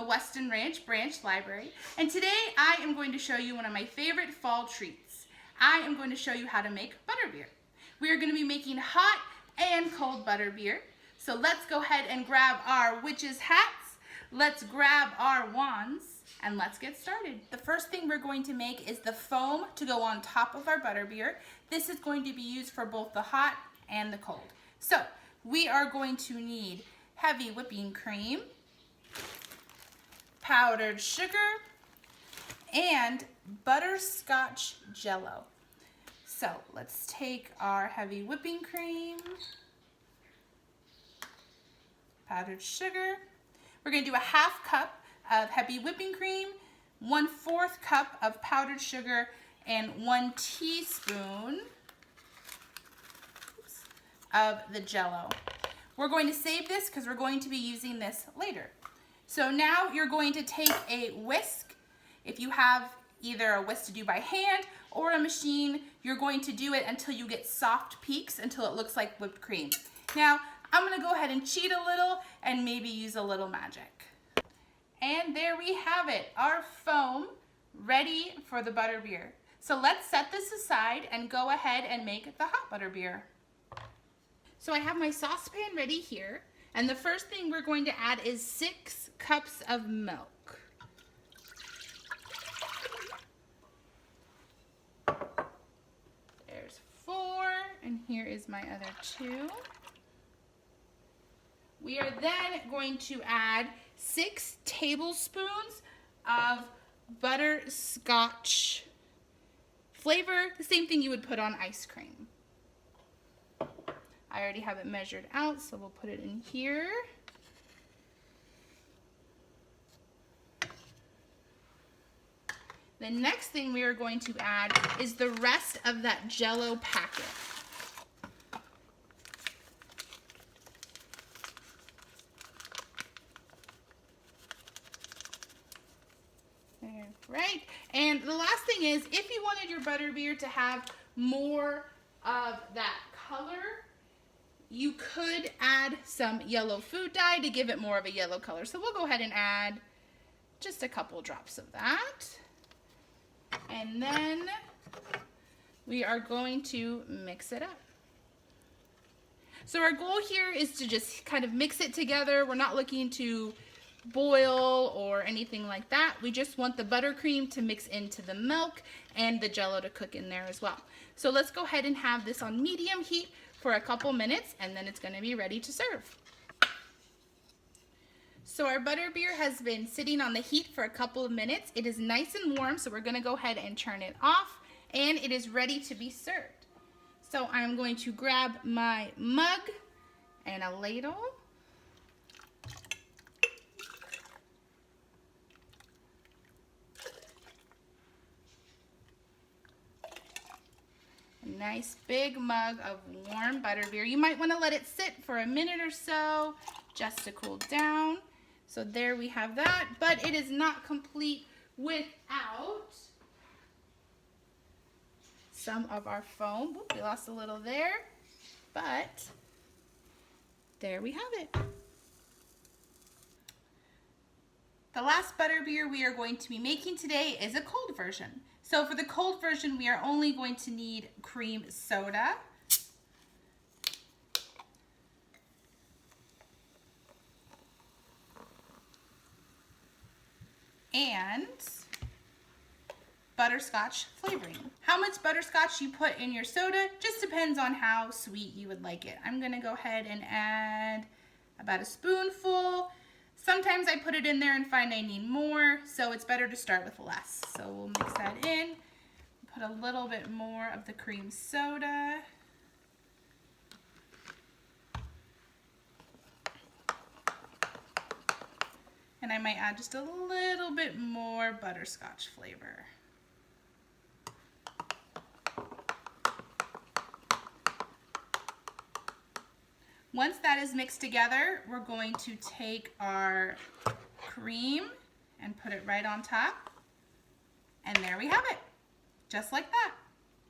Weston Ranch Branch Library, and today I am going to show you one of my favorite fall treats. I am going to show you how to make butterbeer. We are going to be making hot and cold butterbeer. So let's go ahead and grab our witches' hats, let's grab our wands, and let's get started. The first thing we're going to make is the foam to go on top of our butterbeer. This is going to be used for both the hot and the cold. So we are going to need heavy whipping cream, powdered sugar, and butterscotch jello. So let's take our heavy whipping cream, powdered sugar. We're going to do a half cup of heavy whipping cream, 1/4 cup of powdered sugar, and 1 teaspoon of the jello. We're going to save this because we're going to be using this later. So now you're going to take a whisk. If you have either a whisk to do by hand or a machine, you're going to do it until you get soft peaks, until it looks like whipped cream. Now, I'm gonna go ahead and cheat a little and maybe use a little magic. And there we have it, our foam ready for the butterbeer. So let's set this aside and go ahead and make the hot butterbeer. So I have my saucepan ready here, and the first thing we're going to add is 6 cups of milk. There's 4, and here is my other 2. We are then going to add 6 tablespoons of butterscotch flavor, the same thing you would put on ice cream. I already have it measured out, so we'll put it in here. The next thing we are going to add is the rest of that jello packet. Right, and the last thing is, if you wanted your butterbeer to have more of that color, you could add some yellow food dye to give it more of a yellow color. So we'll go ahead and add just a couple drops of that. And then we are going to mix it up. So our goal here is to just kind of mix it together. We're not looking to boil or anything like that. We just want the buttercream to mix into the milk and the jello to cook in there as well. So let's go ahead and have this on medium heat for a couple minutes, and then it's going to be ready to serve. So our butterbeer has been sitting on the heat for a couple of minutes. It is nice and warm, so we're going to go ahead and turn it off, and it is ready to be served. So I'm going to grab my mug and a ladle. Nice big mug of warm butterbeer. You might want to let it sit for a minute or so just to cool down. So there we have that, but it is not complete without some of our foam. Whoop, we lost a little there, but there we have it. The last butterbeer we are going to be making today is a cold version. So for the cold version, we are only going to need cream soda, and butterscotch flavoring. How much butterscotch you put in your soda just depends on how sweet you would like it. I'm gonna go ahead and add about a spoonful. Sometimes I put it in there and find I need more, so it's better to start with less. So we'll mix that in, put a little bit more of the cream soda. And I might add just a little bit more butterscotch flavor. Once that is mixed together, we're going to take our cream and put it right on top. And there we have it, just like that.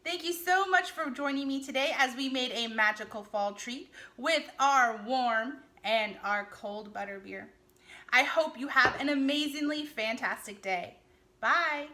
Thank you so much for joining me today as we made a magical fall treat with our warm and our cold butterbeer. I hope you have an amazingly fantastic day. Bye.